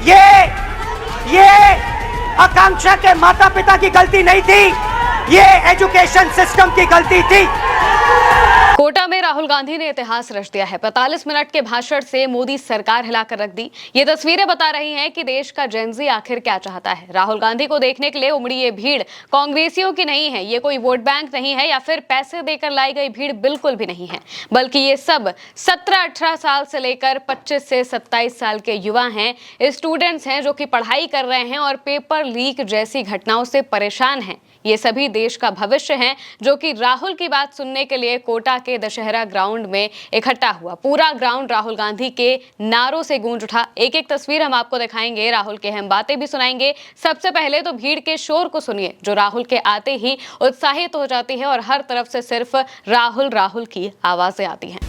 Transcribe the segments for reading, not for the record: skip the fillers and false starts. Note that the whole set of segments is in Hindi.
ये आकांक्षा के माता पिता की गलती नहीं थी, ये एजुकेशन सिस्टम की गलती थी। कोटा में राहुल गांधी ने इतिहास रच दिया है। 45 मिनट के भाषण से मोदी सरकार हिलाकर रख दी। ये तस्वीरें बता रही हैं कि देश का जेनजी आखिर क्या चाहता है। राहुल गांधी को देखने के लिए उमड़ी ये भीड़ कांग्रेसियों की नहीं है, ये कोई वोट बैंक नहीं है या फिर पैसे देकर लाई गई भीड़ बिल्कुल भी नहीं है, बल्कि ये सब 17-18 साल से लेकर 25 से 27 साल के युवा हैं, स्टूडेंट्स हैं जो कि पढ़ाई कर रहे हैं और पेपर लीक जैसी घटनाओं से परेशान हैं। ये सभी देश का भविष्य हैं जो कि राहुल की बात सुनने के लिए कोटा के दशहरा ग्राउंड में इकट्ठा हुआ। पूरा ग्राउंड राहुल गांधी के नारों से गूंज उठा। एक एक तस्वीर हम आपको दिखाएंगे, राहुल के हम बातें भी सुनाएंगे। सबसे पहले तो भीड़ के शोर को सुनिए जो राहुल के आते ही उत्साहित हो जाती है और हर तरफ से सिर्फ राहुल राहुल की आवाजें आती हैं।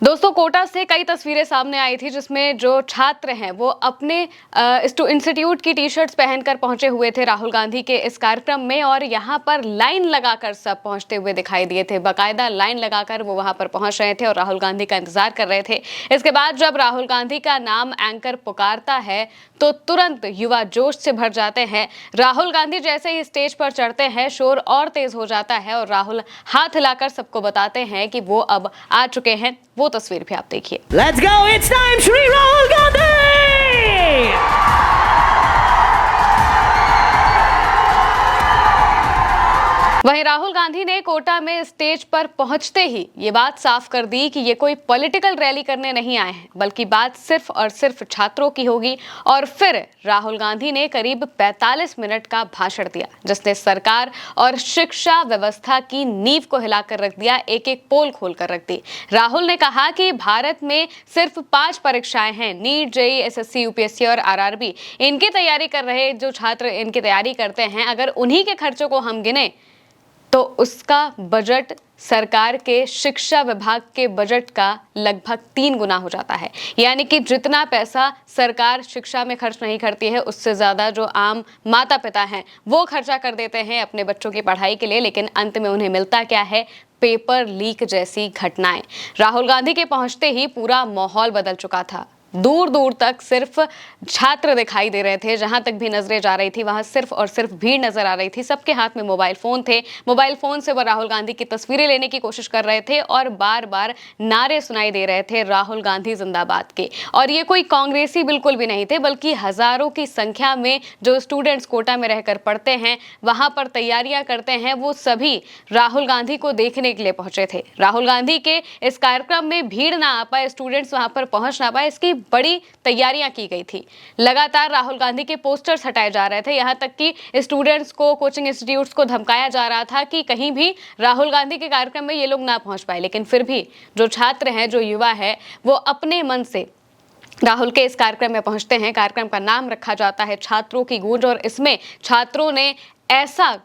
दोस्तों, कोटा से कई तस्वीरें सामने आई थी जिसमें जो छात्र हैं वो अपने इंस्टीट्यूट की टी शर्ट्स पहनकर पहुंचे हुए थे राहुल गांधी के इस कार्यक्रम में और यहाँ पर लाइन लगाकर सब पहुंचते हुए दिखाई दिए थे। बाकायदा लाइन लगाकर वो वहां पर पहुंच रहे थे और राहुल गांधी का इंतजार कर रहे थे। इसके बाद जब राहुल गांधी का नाम एंकर पुकारता है तो तुरंत युवा जोश से भर जाते हैं। राहुल गांधी जैसे ही स्टेज पर चढ़ते हैं शोर और तेज हो जाता है और राहुल हाथ हिलाकर सबको बताते हैं कि वो अब आ चुके हैं। वो तस्वीर भी आप देखिए। Let's go, it's time, Shri Rahul Gandhi! वहीं राहुल गांधी ने कोटा में स्टेज पर पहुंचते ही ये बात साफ कर दी कि ये कोई पॉलिटिकल रैली करने नहीं आए हैं, बल्कि बात सिर्फ और सिर्फ छात्रों की होगी। और फिर राहुल गांधी ने करीब 45 मिनट का भाषण दिया जिसने सरकार और शिक्षा व्यवस्था की नींव को हिलाकर रख दिया, एक एक पोल खोलकर रख दी। राहुल ने कहा कि भारत में सिर्फ 5 परीक्षाएं हैं, नीट, जेईई, एसएससी, यूपीएससी और आरआरबी। इनकी तैयारी कर रहे जो छात्र इनकी तैयारी करते हैं, अगर उन्हीं के खर्चों को हम गिने तो उसका बजट सरकार के शिक्षा विभाग के बजट का लगभग 3 गुना हो जाता है। यानी कि जितना पैसा सरकार शिक्षा में खर्च नहीं करती है उससे ज्यादा जो आम माता पिता हैं वो खर्चा कर देते हैं अपने बच्चों की पढ़ाई के लिए, लेकिन अंत में उन्हें मिलता क्या है? पेपर लीक जैसी घटनाएं। राहुल गांधी के पहुंचते ही पूरा माहौल बदल चुका था। दूर दूर तक सिर्फ छात्र दिखाई दे रहे थे, जहां तक भी नजरें जा रही थी वहां सिर्फ और सिर्फ भीड़ नजर आ रही थी। सबके हाथ में मोबाइल फोन थे, मोबाइल फोन से वो राहुल गांधी की तस्वीरें लेने की कोशिश कर रहे थे और बार बार नारे सुनाई दे रहे थे राहुल गांधी जिंदाबाद के। और ये कोई कांग्रेसी बिल्कुल भी नहीं थे, बल्कि हजारों की संख्या में जो स्टूडेंट्स कोटा में रहकर पढ़ते हैं, वहां पर तैयारियां करते हैं, वो सभी राहुल गांधी को देखने के लिए पहुंचे थे। राहुल गांधी के इस कार्यक्रम में भीड़ ना आ पाए, स्टूडेंट्स वहां पर पहुंच ना पाए, इसकी बड़ी तैयारियां की गई थी। लगातार राहुल गांधी के पोस्टर्स हटाए जा रहे थे, यहां तक कि स्टूडेंट्स को, कोचिंग इंस्टीट्यूट्स को धमकाया जा रहा था कि कहीं भी राहुल गांधी के कार्यक्रम में ये लोग ना पहुंच पाए। लेकिन फिर भी जो छात्र हैं, जो युवा है, वो अपने मन से राहुल के इस कार्यक्रम में पहुंचते हैं। कार्यक्रम का नाम रखा जाता है छात्रों की गूंज और इसमें छात्रों ने ऐसा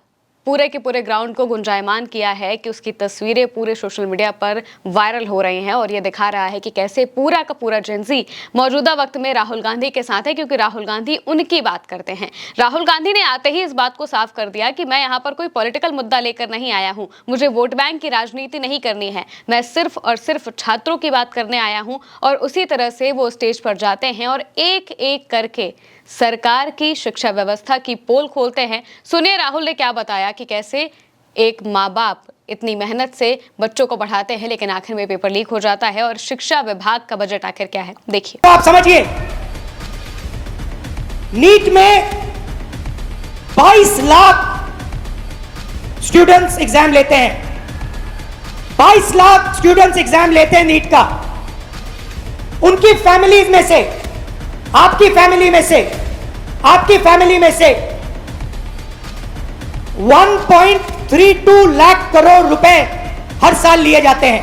पूरे के पूरे ग्राउंड को गुंजायमान किया है कि उसकी तस्वीरें पूरे सोशल मीडिया पर वायरल हो रही हैं और ये दिखा रहा है कि कैसे पूरा का पूरा जेनजी मौजूदा वक्त में राहुल गांधी के साथ है, क्योंकि राहुल गांधी उनकी बात करते हैं। राहुल गांधी ने आते ही इस बात को साफ कर दिया कि मैं यहाँ पर कोई पॉलिटिकल मुद्दा लेकर नहीं आया हूँ, मुझे वोट बैंक की राजनीति नहीं करनी है, मैं सिर्फ और सिर्फ छात्रों की बात करने आया हूँ। और उसी तरह से वो स्टेज पर जाते हैं और एक एक करके सरकार की शिक्षा व्यवस्था की पोल खोलते हैं। सुनिए राहुल ने क्या बताया कि कैसे एक माँ बाप इतनी मेहनत से बच्चों को पढ़ाते हैं लेकिन आखिर में पेपर लीक हो जाता है और शिक्षा विभाग का बजट आखिर क्या है, देखिए। तो आप समझिए, नीट में 22 लाख स्टूडेंट्स एग्जाम लेते हैं, 22 लाख स्टूडेंट्स एग्जाम लेते हैं नीट का। उनकी फैमिलीज में से, आपकी फैमिली में से, आपकी फैमिली में से 1.32 लाख करोड़ रुपए हर साल लिए जाते हैं।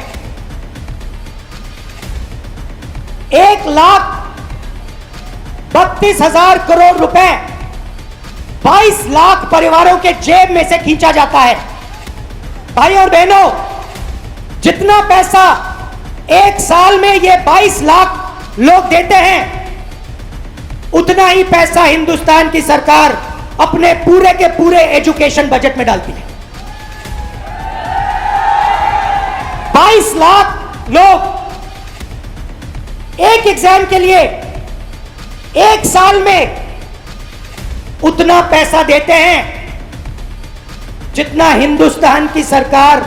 1,32,000 करोड़ रुपए 22 लाख परिवारों के जेब में से खींचा जाता है। भाई और बहनों, जितना पैसा एक साल में ये 22 लाख लोग देते हैं, उतना ही पैसा हिंदुस्तान की सरकार अपने पूरे के पूरे एजुकेशन बजट में डालती है। 22 लाख लोग एक एग्जाम के लिए एक साल में उतना पैसा देते हैं जितना हिंदुस्तान की सरकार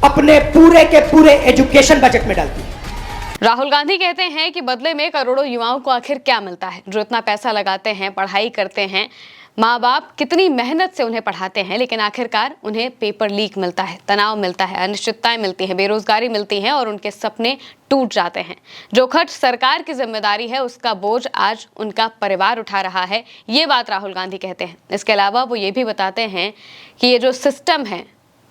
अपने पूरे के पूरे एजुकेशन बजट में डालती है। राहुल गांधी कहते हैं कि बदले में करोड़ों युवाओं को आखिर क्या मिलता है, जो इतना पैसा लगाते हैं, पढ़ाई करते हैं, माँ बाप कितनी मेहनत से उन्हें पढ़ाते हैं, लेकिन आखिरकार उन्हें पेपर लीक मिलता है, तनाव मिलता है, अनिश्चितताएं मिलती हैं, बेरोजगारी मिलती है और उनके सपने टूट जाते हैं। जो खर्च सरकार की जिम्मेदारी है उसका बोझ आज उनका परिवार उठा रहा है, ये बात राहुल गांधी कहते हैं। इसके अलावा वो ये भी बताते हैं कि ये जो सिस्टम है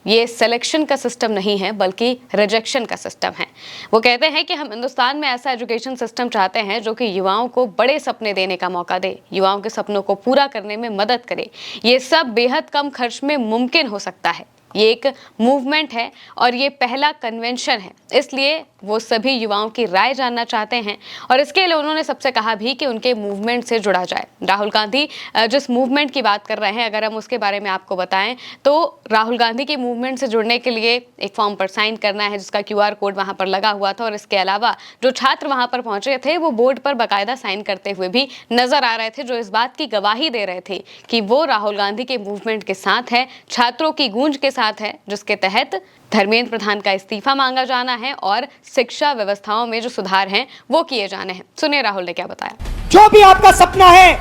ये सिलेक्शन का सिस्टम नहीं है बल्कि रिजेक्शन का सिस्टम है। वो कहते हैं कि हम हिंदुस्तान में ऐसा एजुकेशन सिस्टम चाहते हैं जो कि युवाओं को बड़े सपने देने का मौका दे, युवाओं के सपनों को पूरा करने में मदद करे। ये सब बेहद कम खर्च में मुमकिन हो सकता है। ये एक मूवमेंट है और ये पहला कन्वेंशन है, इसलिए वो सभी युवाओं की राय जानना चाहते हैं और इसके लिए उन्होंने सबसे कहा भी कि उनके मूवमेंट से जुड़ा जाए। राहुल गांधी जिस मूवमेंट की बात कर रहे हैं, अगर हम उसके बारे में आपको बताएं तो राहुल गांधी के मूवमेंट से जुड़ने के लिए एक फॉर्म पर साइन करना है जिसका QR कोड वहां पर लगा हुआ था और इसके अलावा जो छात्र वहां पर पहुंचे थे वो बोर्ड पर बाकायदा साइन करते हुए भी नजर आ रहे थे, जो इस बात की गवाही दे रहे थे कि वो राहुल गांधी के मूवमेंट के साथ है, छात्रों की गूंज के साथ है, जिसके तहत धर्मेंद्र प्रधान का इस्तीफा मांगा जाना है और शिक्षा व्यवस्थाओं में जो सुधार हैं वो किए जाने हैं। सुनिए राहुल ने क्या बताया। जो भी आपका सपना है,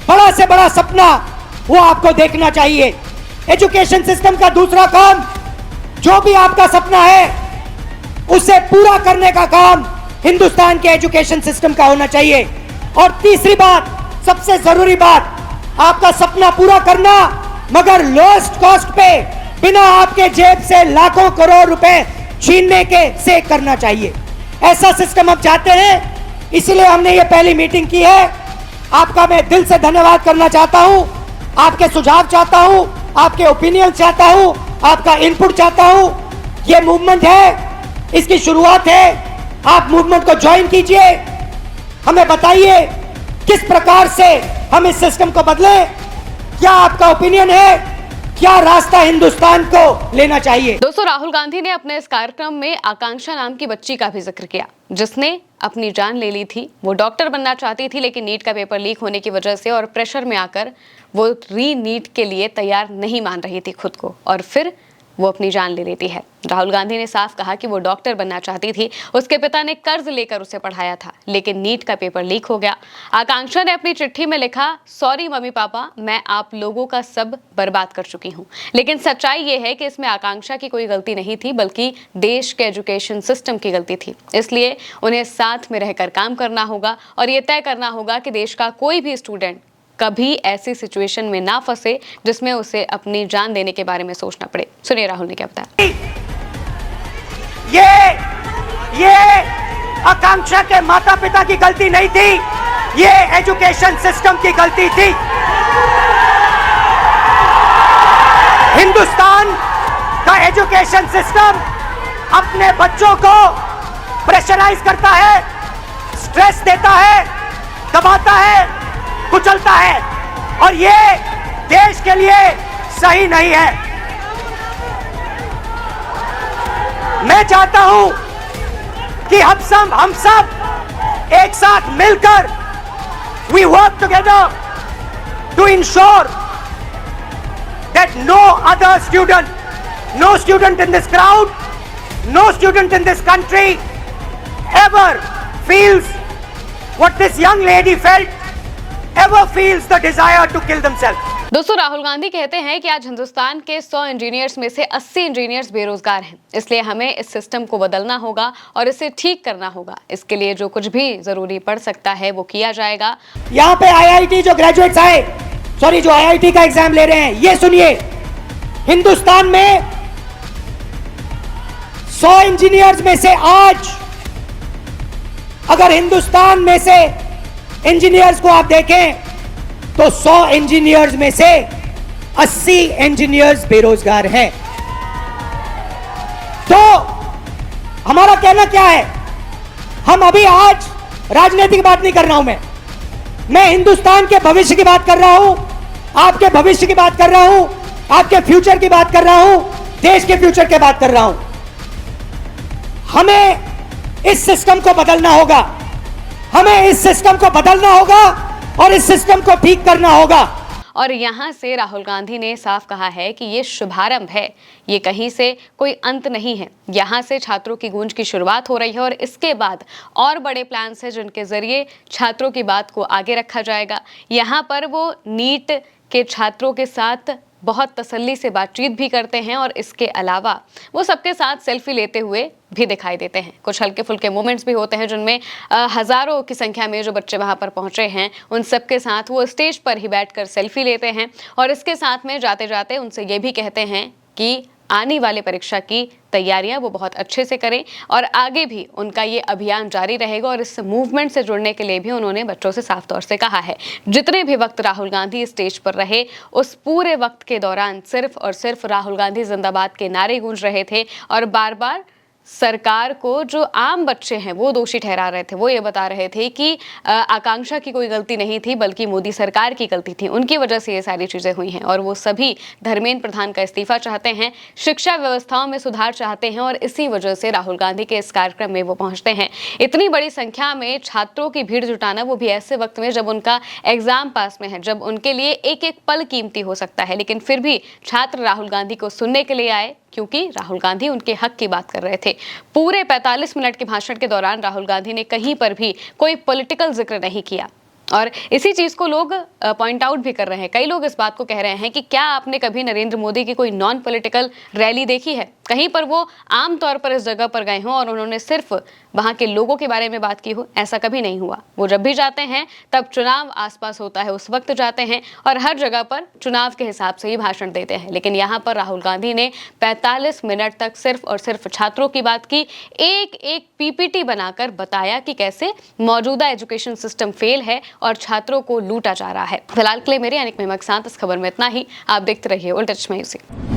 बड़ा से बड़ा सपना, वो आपको देखना चाहिए। एजुकेशन सिस्टम का दूसरा काम, जो भी आपका सपना है उसे पूरा करने का काम हिंदुस्तान के एजुकेशन सिस्टम का होना चाहिए। और तीसरी बात, सबसे जरूरी बात, आपका सपना पूरा करना मगर लोएस्ट कॉस्ट पे, बिना आपके जेब से लाखों करोड़ रुपए छीनने के से करना चाहिए। ऐसा सिस्टम हम चाहते हैं, इसलिए हमने ये पहली मीटिंग की है। आपका मैं दिल से धन्यवाद करना चाहता हूं, आपके सुझाव चाहता हूं, आपके ओपिनियन चाहता हूं, आपका इनपुट चाहता हूं। ये मूवमेंट है, इसकी शुरुआत है, आप मूवमेंट को ज्वाइन कीजिए। हमें बताइए किस प्रकार से हम इस सिस्टम को बदलें, क्या आपका ओपिनियन है, क्या रास्ता हिंदुस्तान को लेना चाहिए। दोस्तों, राहुल गांधी ने अपने इस कार्यक्रम में आकांक्षा नाम की बच्ची का भी जिक्र किया जिसने अपनी जान ले ली थी। वो डॉक्टर बनना चाहती थी लेकिन नीट का पेपर लीक होने की वजह से और प्रेशर में आकर वो नीट के लिए तैयार नहीं मान रही थी खुद को और फिर वो अपनी जान ले लेती है। राहुल गांधी ने साफ कहा कि वो डॉक्टर बनना चाहती थी, उसके पिता ने कर्ज लेकर उसे पढ़ाया था लेकिन नीट का पेपर लीक हो गया। आकांक्षा ने अपनी चिट्ठी में लिखा, सॉरी मम्मी पापा, मैं आप लोगों का सब बर्बाद कर चुकी हूँ। लेकिन सच्चाई ये है कि इसमें आकांक्षा की कोई गलती नहीं थी बल्कि देश के एजुकेशन सिस्टम की गलती थी। इसलिए उन्हें साथ में रहकर काम करना होगा और ये तय करना होगा कि देश का कोई भी स्टूडेंट कभी ऐसी सिचुएशन में ना फंसे जिसमें उसे अपनी जान देने के बारे में सोचना पड़े। सुनिए राहुल ने क्या बताया। ये आकांक्षा के माता पिता की गलती नहीं थी, ये एजुकेशन सिस्टम की गलती थी। हिंदुस्तान का एजुकेशन सिस्टम अपने बच्चों को प्रेशराइज करता है, स्ट्रेस देता है, दबाता है, कुचलता है और ये देश के लिए सही नहीं है। मैं चाहता हूं कि हम सब एक साथ मिलकर we work together to ensure that no other student, no student in this crowd, no student in this country ever feels what this young lady felt, ever feels the desire to kill themselves. दोस्तों, राहुल गांधी कहते हैं कि आज हिंदुस्तान के 100 इंजीनियर्स में से 80 इंजीनियर्स बेरोजगार हैं। इसलिए हमें इस सिस्टम को बदलना होगा और इसे ठीक करना होगा। इसके लिए जो कुछ भी जरूरी पड़ सकता है वो किया जाएगा। यहाँ पे IIT जो ग्रेजुएट्स आए, जो IIT का एग्जाम ले रहे हैं, ये सुनिए, हिंदुस्तान में 100 इंजीनियर्स में से आज अगर हिंदुस्तान में से इंजीनियर्स को आप देखें तो 100 इंजीनियर्स में से 80 इंजीनियर्स बेरोजगार हैं। तो हमारा कहना क्या है, हम अभी आज राजनीतिक बात नहीं कर रहा हूं, मैं हिंदुस्तान के भविष्य की बात कर रहा हूं। आपके भविष्य की बात कर रहा हूं, आपके फ्यूचर की बात कर रहा हूं, देश के फ्यूचर की बात कर रहा हूं। हमें इस सिस्टम को बदलना होगा, हमें इस सिस्टम को बदलना होगा और इस सिस्टम को ठीक करना होगा। और यहां से राहुल गांधी ने साफ कहा है कि ये शुभारंभ है, ये कहीं से कोई अंत नहीं है। यहां से छात्रों की गूंज की शुरुआत हो रही है और इसके बाद और बड़े प्लान्स हैं जिनके जरिए छात्रों की बात को आगे रखा जाएगा। यहां पर वो नीट के छात्रों के साथ बहुत तसल्ली से बातचीत भी करते हैं और इसके अलावा वो सबके साथ सेल्फी लेते हुए भी दिखाई देते हैं। कुछ हल्के फुल्के मोमेंट्स भी होते हैं जिनमें हजारों की संख्या में जो बच्चे वहां पर पहुंचे हैं उन सबके साथ वो स्टेज पर ही बैठकर सेल्फी लेते हैं और इसके साथ में जाते जाते उनसे ये भी कहते हैं कि आने वाले परीक्षा की तैयारियां वो बहुत अच्छे से करें और आगे भी उनका ये अभियान जारी रहेगा। और इस मूवमेंट से जुड़ने के लिए भी उन्होंने बच्चों से साफ तौर से कहा है। जितने भी वक्त राहुल गांधी स्टेज पर रहे उस पूरे वक्त के दौरान सिर्फ और सिर्फ राहुल गांधी जिंदाबाद के नारे गूंज रहे थे और बार बार सरकार को जो आम बच्चे हैं वो दोषी ठहरा रहे थे। वो ये बता रहे थे कि आकांक्षा की कोई गलती नहीं थी बल्कि मोदी सरकार की गलती थी, उनकी वजह से ये सारी चीजें हुई हैं। और वो सभी धर्मेंद्र प्रधान का इस्तीफा चाहते हैं, शिक्षा व्यवस्थाओं में सुधार चाहते हैं और इसी वजह से राहुल गांधी के इस कार्यक्रम में वो पहुंचते हैं। इतनी बड़ी संख्या में छात्रों की भीड़ जुटाना, वो भी ऐसे वक्त में जब उनका एग्जाम पास में है, जब उनके लिए एक एक पल कीमती हो सकता है, लेकिन फिर भी छात्र राहुल गांधी को सुनने के लिए आए क्योंकि राहुल गांधी उनके हक की बात कर रहे थे। पूरे 45 मिनट के भाषण के दौरान राहुल गांधी ने कहीं पर भी कोई पॉलिटिकल जिक्र नहीं किया और इसी चीज को लोग पॉइंट आउट भी कर रहे हैं। कई लोग इस बात को कह रहे हैं कि क्या आपने कभी नरेंद्र मोदी की कोई नॉन पॉलिटिकल रैली देखी है, कहीं पर वो आम तौर पर इस जगह पर गए हों और उन्होंने सिर्फ वहां के लोगों के बारे में बात की हो? ऐसा कभी नहीं हुआ। वो जब भी जाते हैं तब चुनाव आसपास होता है उस वक्त जाते हैं और हर जगह पर चुनाव के हिसाब से ही भाषण देते हैं। लेकिन यहाँ पर राहुल गांधी ने 45 मिनट तक सिर्फ और सिर्फ छात्रों की बात की, एक एक पीपीटी बनाकर बताया कि कैसे मौजूदा एजुकेशन सिस्टम फेल है और छात्रों को लूटा जा रहा है। फिलहाल के लिए मेरे यानी कि मेमक साथ इस खबर में इतना ही। आप देखते रहिए उल्टा चश्मा यूसी।